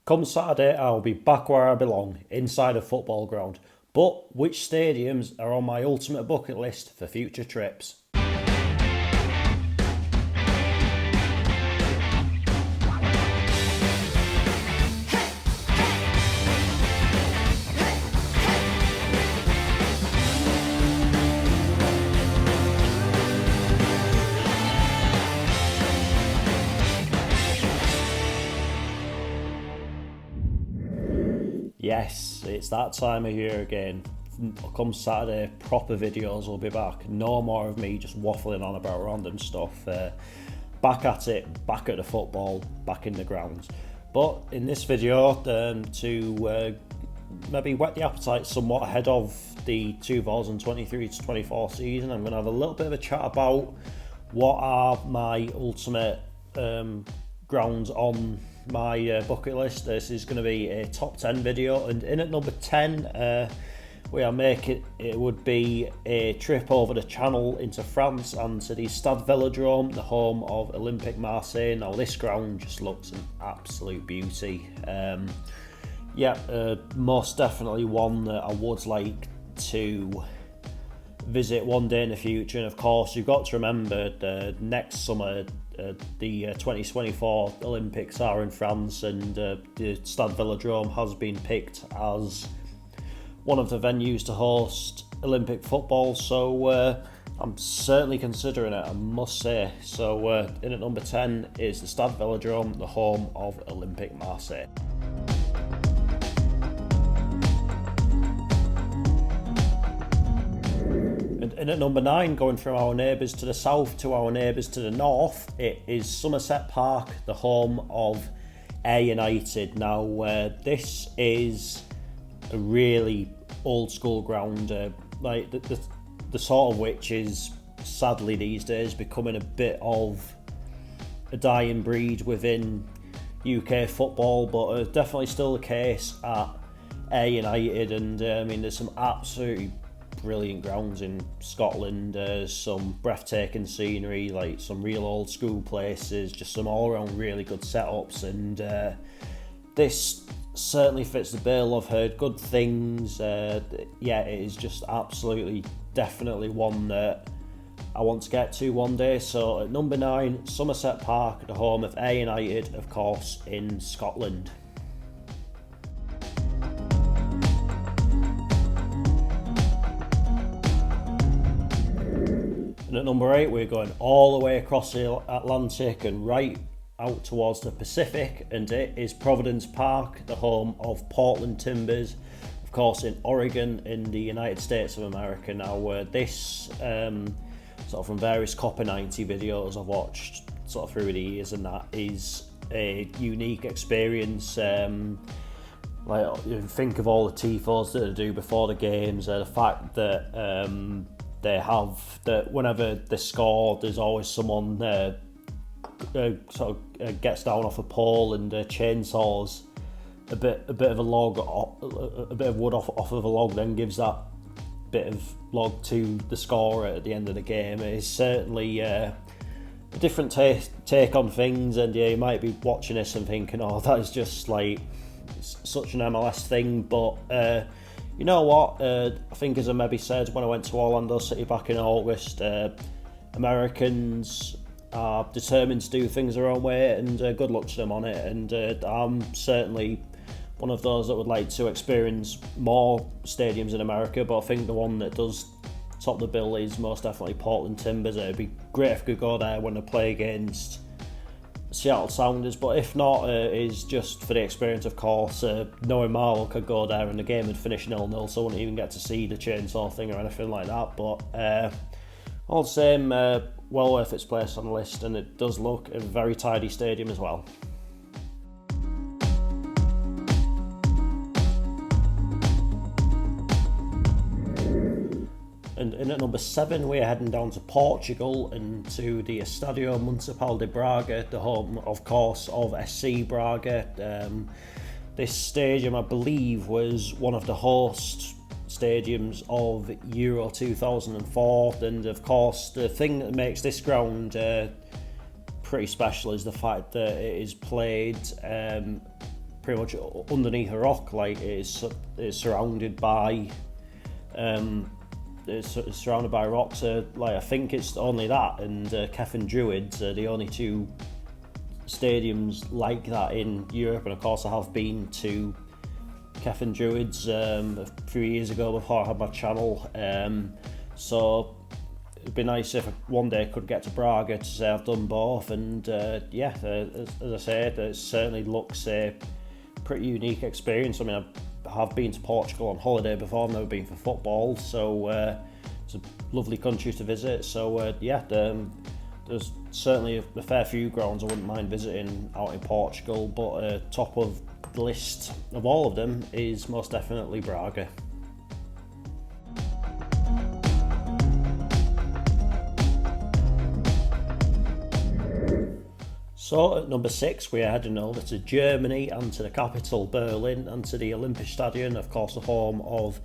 Come Saturday, I'll be back where I belong, inside a football ground. But which stadiums are on my ultimate bucket list for future trips? Yes, it's that time of year again. Come Saturday, proper videos will be back. No more of me just waffling on about random stuff. Back at it, back at the football, back in the grounds. But in this video, to maybe whet the appetite somewhat ahead of the 2023-24 season, I'm going to have a little bit of a chat about what are my ultimate grounds on my bucket list. This is going to be a top 10 video, and in at number 10 we are making it would be a trip over the Channel into France and to the Stade Velodrome, the home of Olympique Marseille. Now this ground just looks an absolute beauty. Most definitely one that I would like to visit one day in the future. And of course you've got to remember the next summer the 2024 Olympics are in France, and the Stade Velodrome has been picked as one of the venues to host Olympic football, so I'm certainly considering it, I must say. So in at number 10 is the Stade Velodrome, the home of Olympique Marseille. And at number 9, going from our neighbours to the south to our neighbours to the north, it is Somerset Park, the home of Ayr United. Now, this is a really old school ground, like the sort of which is sadly these days becoming a bit of a dying breed within UK football, but definitely still the case at Ayr United. And there's some absolutely brilliant grounds in Scotland, some breathtaking scenery, like some real old school places, just some all around really good setups, and this certainly fits the bill. I've heard good things. It is just absolutely definitely one that I want to get to one day. So at number 9, Somerset Park, the home of Ayr United, of course, in Scotland. And at number 8, we're going all the way across the Atlantic and right out towards the Pacific, and it is Providence Park, the home of Portland Timbers, of course in Oregon in the United States of America. Now this sort of from various Copper 90 videos I've watched sort of through the years, and that is a unique experience. Like, you think of all the tifos that they do before the games, the fact that they have that whenever they score, there's always someone gets down off a pole and chainsaws a bit of a log, a bit of wood off of a log, then gives that bit of log to the scorer at the end of the game. It is certainly a different take on things, and you might be watching this and thinking, oh, that is just like such an MLS thing, but you know what, I think as I maybe said when I went to Orlando City back in August, Americans are determined to do things their own way, and good luck to them on it. And I'm certainly one of those that would like to experience more stadiums in America, but I think the one that does top the bill is most definitely Portland Timbers. It'd be great if we could go there when they play against Seattle Sounders, but if not, is just for the experience, of course. Knowing Marvel could go there and the game would finish 0-0, so I wouldn't even get to see the chainsaw thing or anything like that. But all the same, well worth its place on the list, and it does look a very tidy stadium as well. And in at number 7, we're heading down to Portugal and to the Estadio Municipal de Braga, the home, of course, of SC Braga. This stadium, I believe, was one of the host stadiums of Euro 2004, and of course the thing that makes this ground pretty special is the fact that it is played pretty much underneath a rock. Like it's surrounded by it's surrounded by rocks. Like I think it's only that and Kefin Druids are the only two stadiums like that in Europe. And of course I have been to Kefin Druids a few years ago before I had my channel. So it'd be nice if one day I could get to Braga to say I've done both. And as I said, it certainly looks a pretty unique experience. I mean, I have been to Portugal on holiday before. I've never been for football, so it's a lovely country to visit. So there's certainly a fair few grounds I wouldn't mind visiting out in Portugal, but top of the list of all of them is most definitely Braga. So at number 6 we are heading over to Germany and to the capital Berlin and to the Olympiastadion, of course the home of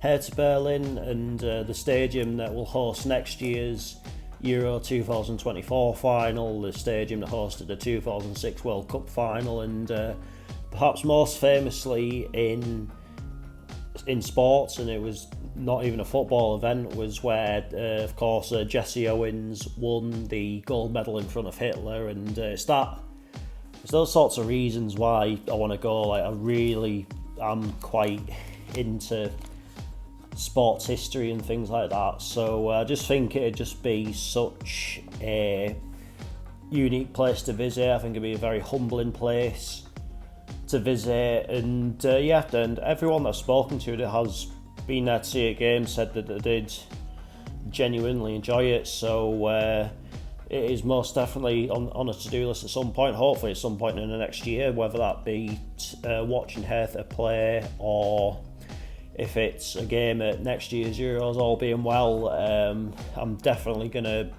Hertha Berlin and the stadium that will host next year's Euro 2024 final, the stadium that hosted the 2006 World Cup final, and perhaps most famously in sports, and it was not even a football event, was where of course Jesse Owens won the gold medal in front of Hitler. And it's those sorts of reasons why I want to go. Like I really am quite into sports history and things like that, so I just think it'd just be such a unique place to visit. I think it'd be a very humbling place to visit, and and everyone that I've spoken to that has been there to see a game said that they did genuinely enjoy it. So it is most definitely on a to-do list at some point, hopefully at some point in the next year, whether that be watching Hertha play or if it's a game at next year's Euros, all being well. I'm definitely going to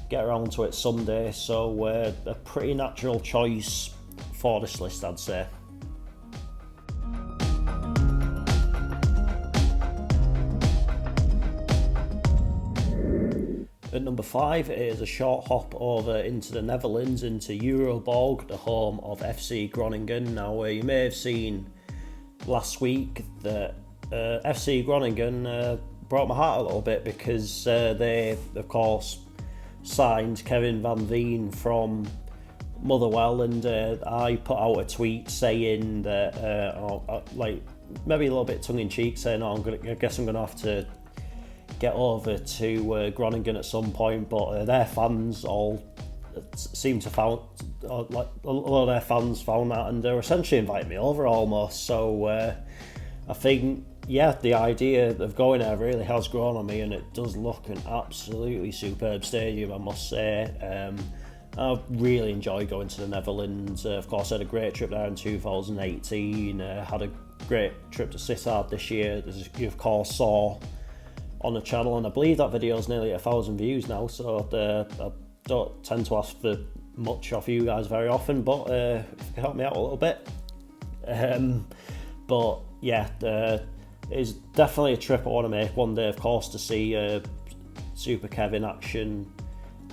get around to it someday, so a pretty natural choice for this list, I'd say. At number 5 it is a short hop over into the Netherlands, into Euroborg, the home of FC Groningen. Now you may have seen last week that FC Groningen broke my heart a little bit because they of course signed Kevin Van Veen from Motherwell, and I put out a tweet saying that like maybe a little bit tongue-in-cheek, saying I guess I'm going to have to get over to Groningen at some point, but their fans all seem to found like a lot of their fans found that, and they're essentially inviting me over almost. So I think the idea of going there really has grown on me, and it does look an absolutely superb stadium, I must say. I really enjoy going to the Netherlands. Of course, I had a great trip there in 2018. Had a great trip to Sittard this year, as you of course saw on the channel, and I believe that video is nearly 1,000 views now, so I don't tend to ask for much off you guys very often, but if you can help me out a little bit. But yeah, it's definitely a trip I want to make one day, of course, to see Super Kevin action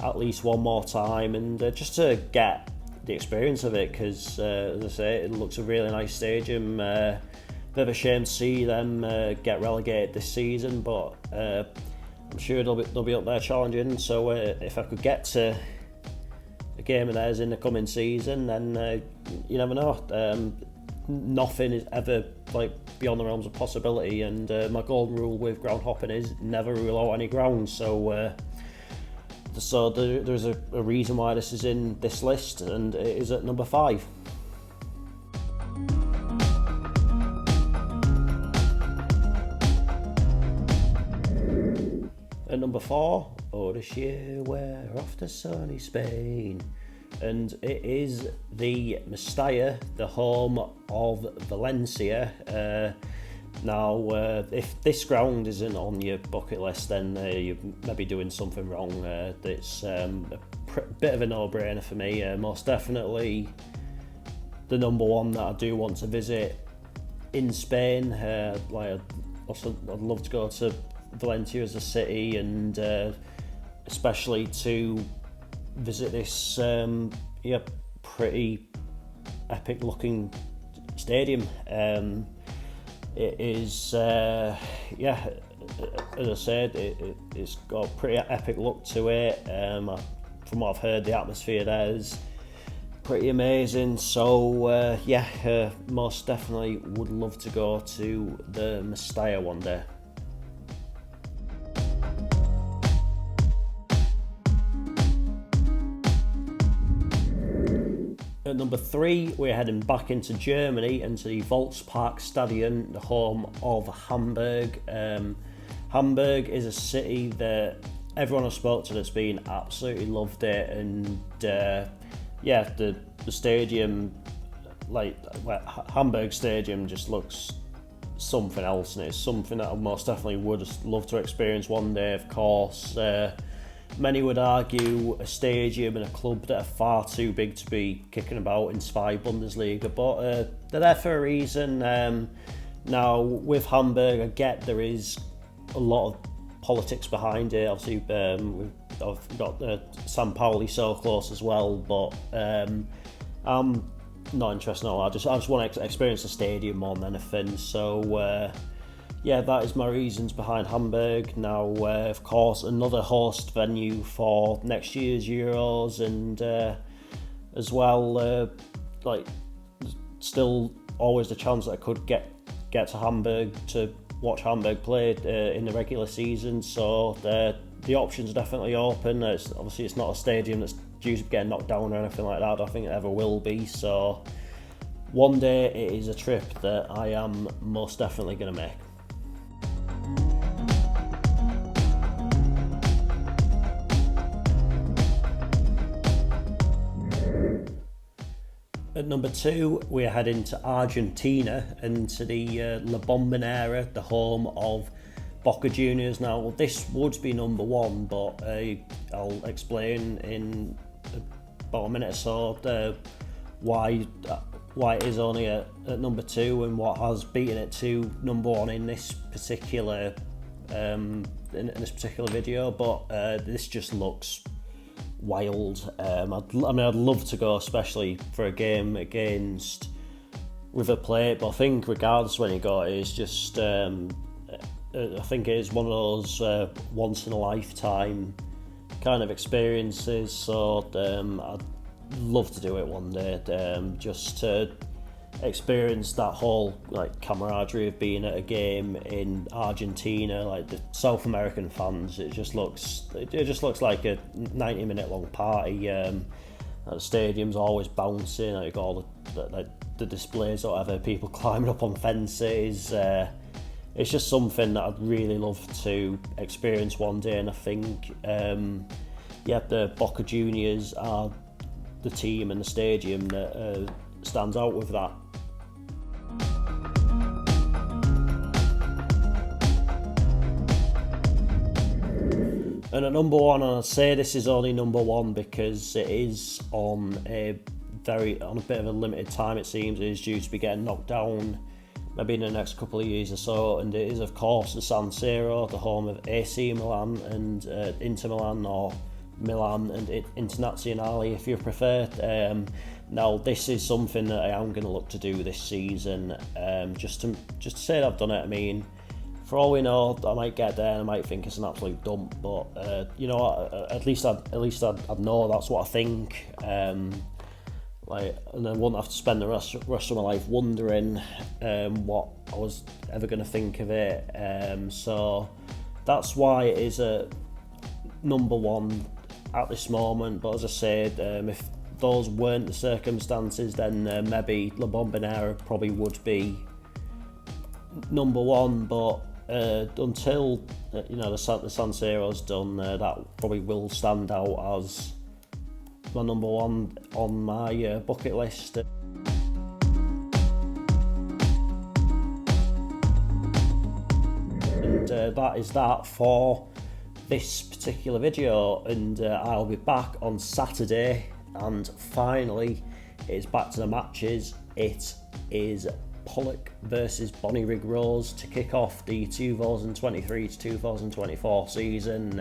at least one more time, and just to get the experience of it, because as I say, it looks a really nice stadium. Bit of a shame to see them get relegated this season, but I'm sure they'll be up there challenging. So if I could get to a game of theirs in the coming season, then you never know. Nothing is ever like beyond the realms of possibility, and my golden rule with ground hopping is never rule out any ground. So there's a reason why this is in this list, and it is at number 5. At number 4, this year we're off to sunny Spain, and it is the Mestalla, the home of Valencia. Now, if this ground isn't on your bucket list, then you're maybe doing something wrong. It's a bit of a no-brainer for me. Most definitely the number one that I do want to visit in Spain. I'd love to go to Valencia as a city, and especially to visit this pretty epic looking stadium. It is, yeah, as I said, it's got a pretty epic look to it. From what I've heard, the atmosphere there is pretty amazing. So yeah, most definitely would love to go to the Mestalla one day. At number 3, we're heading back into Germany, into the Volkspark Stadion, the home of Hamburg. Hamburg is a city that everyone I spoke to that's been absolutely loved it, and yeah, the stadium, Hamburg Stadium, just looks something else, and it's something that I most definitely would love to experience one day. Of course, many would argue a stadium and a club that are far too big to be kicking about in Zwei Bundesliga, but they're there for a reason. Now, with Hamburg, I get there is a lot of politics behind it. Obviously, I've got San Pauli so close as well, but I'm not interested at all. I just want to experience the stadium more than anything. So yeah, that is my reasons behind Hamburg. Now, of course, another host venue for next year's Euros, and as well, still always the chance that I could get to Hamburg to watch Hamburg play in the regular season. So the options are definitely open. Obviously, it's not a stadium that's due to get knocked down or anything like that. I don't think it ever will be. So one day it is a trip that I am most definitely going to make. At number 2, we're heading to Argentina and to the La Bombonera, the home of Boca Juniors. Now, this would be number 1, but I'll explain in about a minute or so why it is only at number 2 and what has beaten it to number 1 in this particular video. But this just looks wild. I'd love to go, especially for a game against River Plate, but I think regardless when you go, it's just I think it is one of those once in a lifetime kind of experiences. So I'd love to do it one day, just to experience that whole camaraderie of being at a game in Argentina. Like the South American fans, it just looks like a 90-minute long party. The stadium's always bouncing. Like all the displays or whatever, people climbing up on fences. It's just something that I'd really love to experience one day, and I think the Boca Juniors are the team and the stadium that stands out with that. And at number 1, and I say this is only number 1 because it is on a bit of a limited time. It seems it is due to be getting knocked down maybe in the next couple of years or so, and it is of course the San Siro, the home of AC Milan and Inter Milan, or Milan and Internazionale if you prefer. Now, this is something that I am going to look to do this season, just to say that I've done it. I mean, for all we know, I might get there and I might think it's an absolute dump, but at least I'd know that's what I think. And I wouldn't have to spend the rest of my life wondering what I was ever going to think of it. So that's why it is a number 1 at this moment. But as I said, if those weren't the circumstances, then maybe La Bombonera probably would be number 1. But until the San Siro's done, that probably will stand out as my number 1 on my bucket list. And that is that for this particular video, and I'll be back on Saturday, and finally it's back to the matches. It is Pollock versus Bonnyrigg Rose to kick off the 2023 to 2024 season.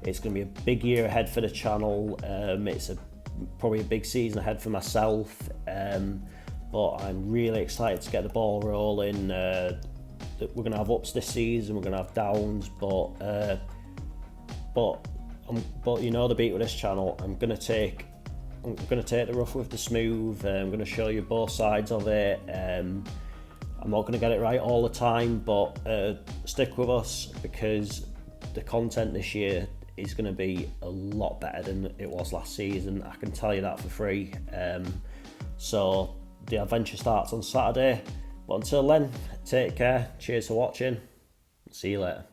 It's going to be a big year ahead for the channel. It's probably a big season ahead for myself. but I'm really excited to get the ball rolling. We're going to have ups this season, we're going to have downs, but you know the beat with this channel. I'm going to take the rough with the smooth. I'm going to show you both sides of it. I'm not going to get it right all the time, but stick with us, because the content this year is going to be a lot better than it was last season. I can tell you that for free. So the adventure starts on Saturday, but until then, take care. Cheers for watching. See you later.